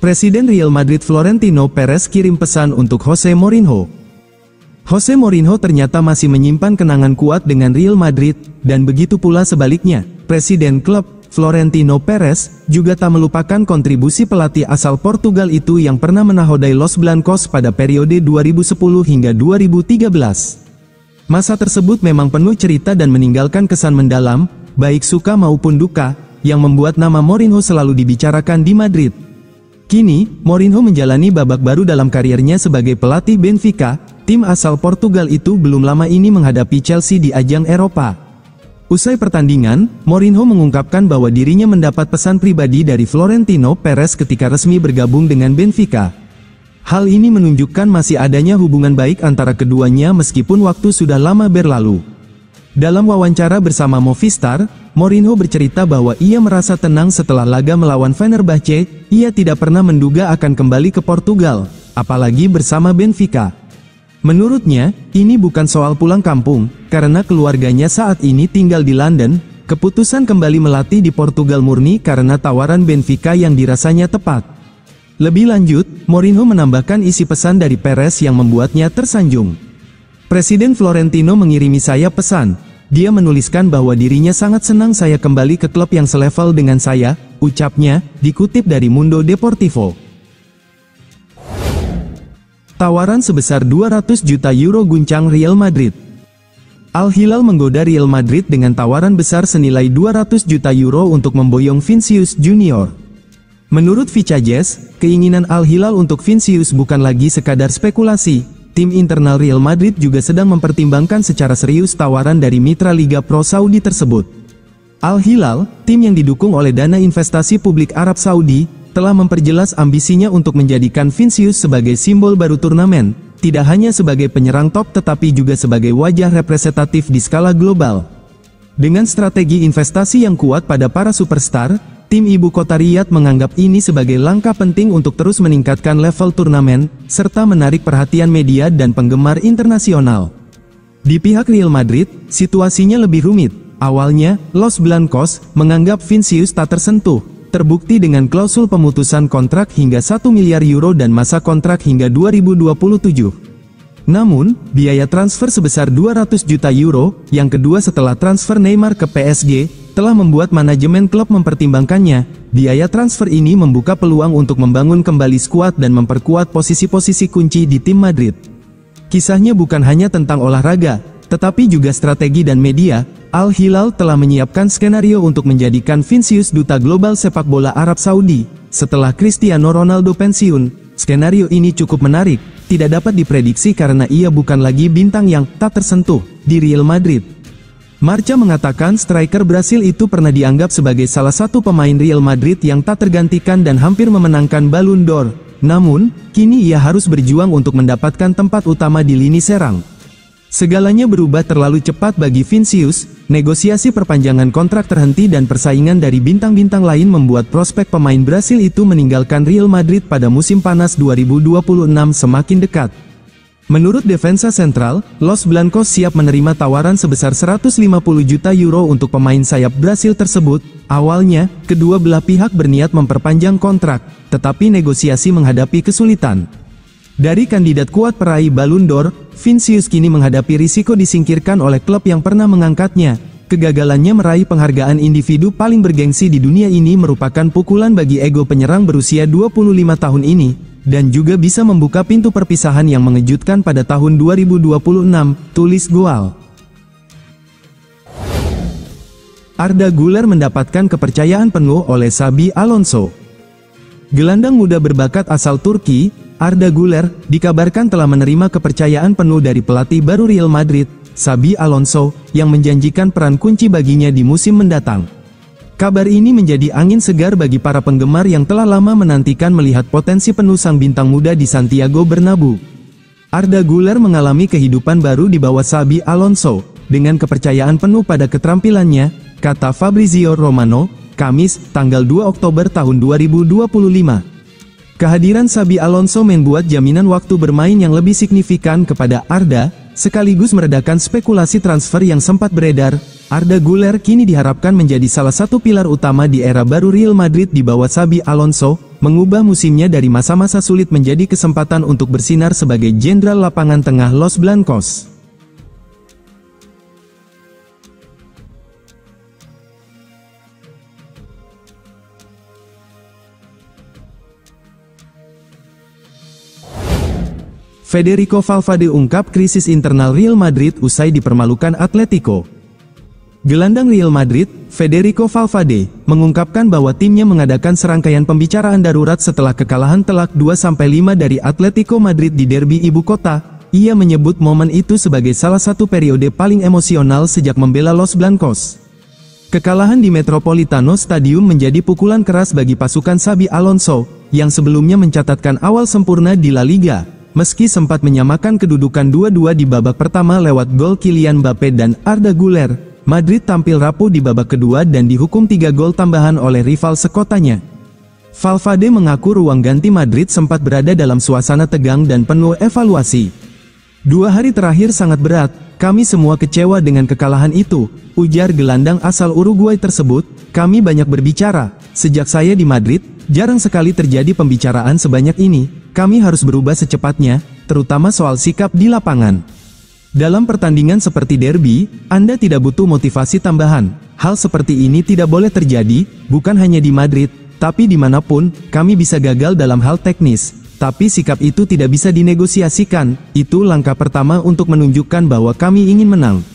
Presiden Real Madrid Florentino Perez kirim pesan untuk Jose Mourinho. Jose Mourinho ternyata masih menyimpan kenangan kuat dengan Real Madrid, dan begitu pula sebaliknya. Presiden klub, Florentino Perez, juga tak melupakan kontribusi pelatih asal Portugal itu yang pernah menakodai Los Blancos pada periode 2010 hingga 2013. Masa tersebut memang penuh cerita dan meninggalkan kesan mendalam, baik suka maupun duka, yang membuat nama Mourinho selalu dibicarakan di Madrid. Kini, Mourinho menjalani babak baru dalam karirnya sebagai pelatih Benfica, tim asal Portugal itu belum lama ini menghadapi Chelsea di ajang Eropa. Usai pertandingan, Mourinho mengungkapkan bahwa dirinya mendapat pesan pribadi dari Florentino Perez ketika resmi bergabung dengan Benfica. Hal ini menunjukkan masih adanya hubungan baik antara keduanya meskipun waktu sudah lama berlalu. Dalam wawancara bersama Movistar, Mourinho bercerita bahwa ia merasa tenang setelah laga melawan Fenerbahce. Ia tidak pernah menduga akan kembali ke Portugal, apalagi bersama Benfica. Menurutnya, ini bukan soal pulang kampung, karena keluarganya saat ini tinggal di London. Keputusan kembali melatih di Portugal murni karena tawaran Benfica yang dirasanya tepat. Lebih lanjut, Mourinho menambahkan isi pesan dari Perez yang membuatnya tersanjung. Presiden Florentino mengirimi saya pesan. Dia menuliskan bahwa dirinya sangat senang saya kembali ke klub yang selevel dengan saya, ucapnya, dikutip dari Mundo Deportivo. Tawaran sebesar 200 juta euro guncang Real Madrid. Al Hilal menggoda Real Madrid dengan tawaran besar senilai 200 juta euro untuk memboyong Vinicius Junior. Menurut Vicajes, keinginan Al Hilal untuk Vinicius bukan lagi sekadar spekulasi. Tim internal Real Madrid juga sedang mempertimbangkan secara serius tawaran dari mitra Liga Pro Saudi tersebut. Al Hilal, tim yang didukung oleh dana investasi publik Arab Saudi, telah memperjelas ambisinya untuk menjadikan Vinicius sebagai simbol baru turnamen, tidak hanya sebagai penyerang top tetapi juga sebagai wajah representatif di skala global. Dengan strategi investasi yang kuat pada para superstar, tim ibu kota Riyadh menganggap ini sebagai langkah penting untuk terus meningkatkan level turnamen, serta menarik perhatian media dan penggemar internasional. Di pihak Real Madrid, situasinya lebih rumit. Awalnya, Los Blancos menganggap Vinicius tak tersentuh, terbukti dengan klausul pemutusan kontrak hingga 1 miliar euro dan masa kontrak hingga 2027. Namun, biaya transfer sebesar 200 juta euro, yang kedua setelah transfer Neymar ke PSG, telah membuat manajemen klub mempertimbangkannya. Biaya transfer ini membuka peluang untuk membangun kembali skuad dan memperkuat posisi-posisi kunci di tim Madrid. Kisahnya bukan hanya tentang olahraga, tetapi juga strategi dan media. Al Hilal telah menyiapkan skenario untuk menjadikan Vinicius duta global sepak bola Arab Saudi. Setelah Cristiano Ronaldo pensiun, skenario ini cukup menarik, tidak dapat diprediksi karena ia bukan lagi bintang yang tak tersentuh di Real Madrid. Marca mengatakan striker Brasil itu pernah dianggap sebagai salah satu pemain Real Madrid yang tak tergantikan dan hampir memenangkan Ballon d'Or. Namun, kini ia harus berjuang untuk mendapatkan tempat utama di lini serang. Segalanya berubah terlalu cepat bagi Vinicius, negosiasi perpanjangan kontrak terhenti dan persaingan dari bintang-bintang lain membuat prospek pemain Brasil itu meninggalkan Real Madrid pada musim panas 2026 semakin dekat. Menurut Defensa Central, Los Blancos siap menerima tawaran sebesar 150 juta euro untuk pemain sayap Brasil tersebut. Awalnya, kedua belah pihak berniat memperpanjang kontrak, tetapi negosiasi menghadapi kesulitan. Dari kandidat kuat peraih Ballon d'Or, Vinicius kini menghadapi risiko disingkirkan oleh klub yang pernah mengangkatnya. Kegagalannya meraih penghargaan individu paling bergengsi di dunia ini merupakan pukulan bagi ego penyerang berusia 25 tahun ini, dan juga bisa membuka pintu perpisahan yang mengejutkan pada tahun 2026, tulis Goal. Arda Güler mendapatkan kepercayaan penuh oleh Xabi Alonso. Gelandang muda berbakat asal Turki, Arda Güler, dikabarkan telah menerima kepercayaan penuh dari pelatih baru Real Madrid, Xabi Alonso, yang menjanjikan peran kunci baginya di musim mendatang. Kabar ini menjadi angin segar bagi para penggemar yang telah lama menantikan melihat potensi penuh sang bintang muda di Santiago Bernabeu. Arda Güler mengalami kehidupan baru di bawah Xabi Alonso, dengan kepercayaan penuh pada keterampilannya, kata Fabrizio Romano, Kamis, tanggal 2 Oktober tahun 2025. Kehadiran Xabi Alonso membuat jaminan waktu bermain yang lebih signifikan kepada Arda, sekaligus meredakan spekulasi transfer yang sempat beredar. Arda Güler kini diharapkan menjadi salah satu pilar utama di era baru Real Madrid di bawah Xabi Alonso, mengubah musimnya dari masa-masa sulit menjadi kesempatan untuk bersinar sebagai jenderal lapangan tengah Los Blancos. Federico Valverde ungkap krisis internal Real Madrid usai dipermalukan Atletico. Gelandang Real Madrid, Federico Valverde, mengungkapkan bahwa timnya mengadakan serangkaian pembicaraan darurat setelah kekalahan telak 2-5 dari Atletico Madrid di derby ibu kota. Ia menyebut momen itu sebagai salah satu periode paling emosional sejak membela Los Blancos. Kekalahan di Metropolitano Stadium menjadi pukulan keras bagi pasukan Xabi Alonso, yang sebelumnya mencatatkan awal sempurna di La Liga. Meski sempat menyamakan kedudukan 2-2 di babak pertama lewat gol Kylian Mbappe dan Arda Güler, Madrid tampil rapuh di babak kedua dan dihukum 3 gol tambahan oleh rival sekotanya. Valverde mengaku ruang ganti Madrid sempat berada dalam suasana tegang dan penuh evaluasi. 2 hari terakhir sangat berat, kami semua kecewa dengan kekalahan itu, ujar gelandang asal Uruguay tersebut. Kami banyak berbicara, sejak saya di Madrid, jarang sekali terjadi pembicaraan sebanyak ini. Kami harus berubah secepatnya, terutama soal sikap di lapangan. Dalam pertandingan seperti derby, Anda tidak butuh motivasi tambahan. Hal seperti ini tidak boleh terjadi, bukan hanya di Madrid, tapi dimanapun. Kami bisa gagal dalam hal teknis, tapi sikap itu tidak bisa dinegosiasikan. Itu langkah pertama untuk menunjukkan bahwa kami ingin menang.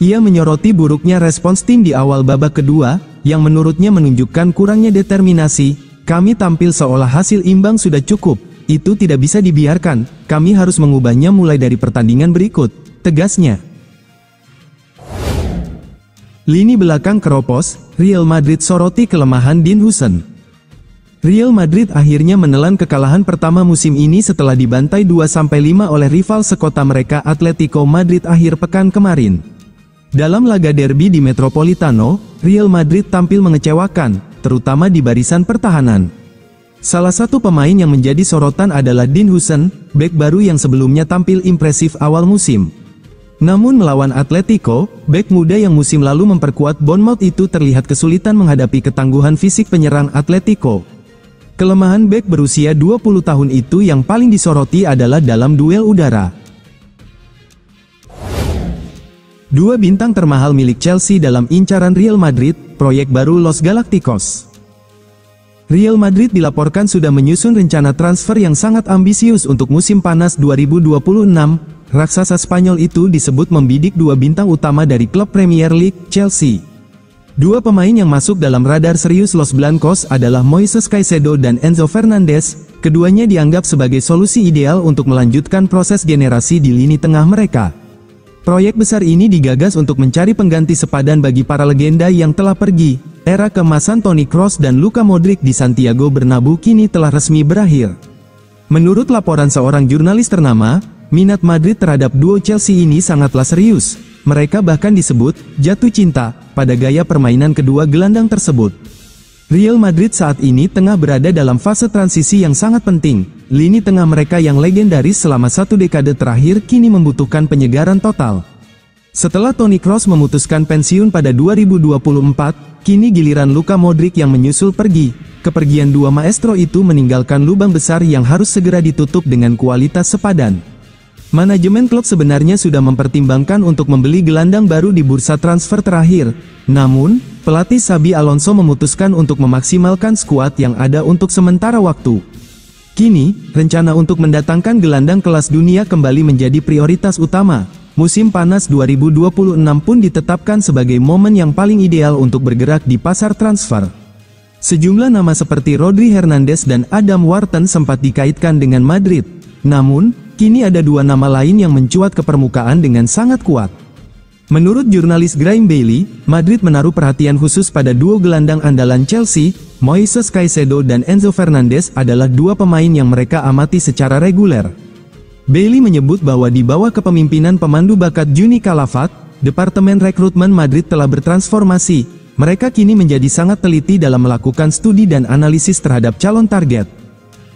Ia menyoroti buruknya respons tim di awal babak kedua, yang menurutnya menunjukkan kurangnya determinasi. Kami tampil seolah hasil imbang sudah cukup. Itu tidak bisa dibiarkan, kami harus mengubahnya mulai dari pertandingan berikut, tegasnya. Lini belakang keropos, Real Madrid soroti kelemahan Dean Huijsen. Real Madrid akhirnya menelan kekalahan pertama musim ini setelah dibantai 2-5 oleh rival sekota mereka Atletico Madrid akhir pekan kemarin. Dalam laga derby di Metropolitano, Real Madrid tampil mengecewakan, terutama di barisan pertahanan. Salah satu pemain yang menjadi sorotan adalah Dean Huijsen, bek baru yang sebelumnya tampil impresif awal musim. Namun melawan Atletico, bek muda yang musim lalu memperkuat Bournemouth itu terlihat kesulitan menghadapi ketangguhan fisik penyerang Atletico. Kelemahan bek berusia 20 tahun itu yang paling disoroti adalah dalam duel udara. 2 bintang termahal milik Chelsea dalam incaran Real Madrid, proyek baru Los Galacticos. Real Madrid dilaporkan sudah menyusun rencana transfer yang sangat ambisius untuk musim panas 2026. Raksasa Spanyol itu disebut membidik 2 bintang utama dari klub Premier League, Chelsea. 2 pemain yang masuk dalam radar serius Los Blancos adalah Moises Caicedo dan Enzo Fernandez. Keduanya dianggap sebagai solusi ideal untuk melanjutkan proses generasi di lini tengah mereka. Proyek besar ini digagas untuk mencari pengganti sepadan bagi para legenda yang telah pergi. Era keemasan Toni Kroos dan Luka Modric di Santiago Bernabeu kini telah resmi berakhir. Menurut laporan seorang jurnalis ternama, minat Madrid terhadap duo Chelsea ini sangatlah serius. Mereka bahkan disebut jatuh cinta pada gaya permainan kedua gelandang tersebut. Real Madrid saat ini tengah berada dalam fase transisi yang sangat penting. Lini tengah mereka yang legendaris selama 1 dekade terakhir kini membutuhkan penyegaran total. Setelah Toni Kroos memutuskan pensiun pada 2024, kini giliran Luka Modric yang menyusul pergi. Kepergian 2 maestro itu meninggalkan lubang besar yang harus segera ditutup dengan kualitas sepadan. Manajemen klub sebenarnya sudah mempertimbangkan untuk membeli gelandang baru di bursa transfer terakhir. Namun, pelatih Xabi Alonso memutuskan untuk memaksimalkan skuad yang ada untuk sementara waktu. Kini, rencana untuk mendatangkan gelandang kelas dunia kembali menjadi prioritas utama. Musim panas 2026 pun ditetapkan sebagai momen yang paling ideal untuk bergerak di pasar transfer. Sejumlah nama seperti Rodri Hernandez dan Adam Wharton sempat dikaitkan dengan Madrid. Namun, kini ada 2 nama lain yang mencuat ke permukaan dengan sangat kuat. Menurut jurnalis Graeme Bailey, Madrid menaruh perhatian khusus pada duo gelandang andalan Chelsea. Moises Caicedo dan Enzo Fernandez adalah 2 pemain yang mereka amati secara reguler. Bailey menyebut bahwa di bawah kepemimpinan pemandu bakat Juni Calafat, Departemen Rekrutmen Madrid telah bertransformasi. Mereka kini menjadi sangat teliti dalam melakukan studi dan analisis terhadap calon target.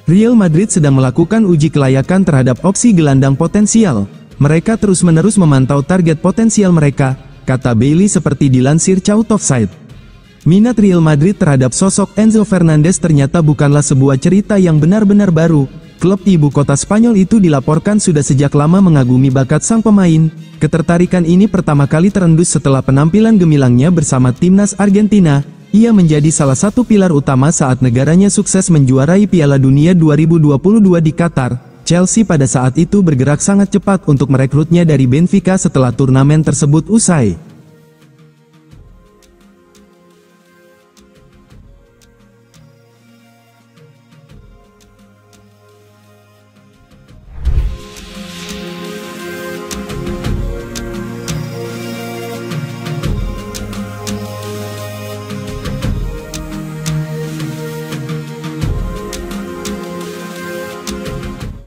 Real Madrid sedang melakukan uji kelayakan terhadap opsi gelandang potensial. Mereka terus-menerus memantau target potensial mereka, kata Bailey seperti dilansir Chout Offside. Minat Real Madrid terhadap sosok Enzo Fernandez ternyata bukanlah sebuah cerita yang benar-benar baru. Klub ibu kota Spanyol itu dilaporkan sudah sejak lama mengagumi bakat sang pemain. Ketertarikan ini pertama kali terendus setelah penampilan gemilangnya bersama timnas Argentina. Ia menjadi salah satu pilar utama saat negaranya sukses menjuarai Piala Dunia 2022 di Qatar. Chelsea pada saat itu bergerak sangat cepat untuk merekrutnya dari Benfica setelah turnamen tersebut usai.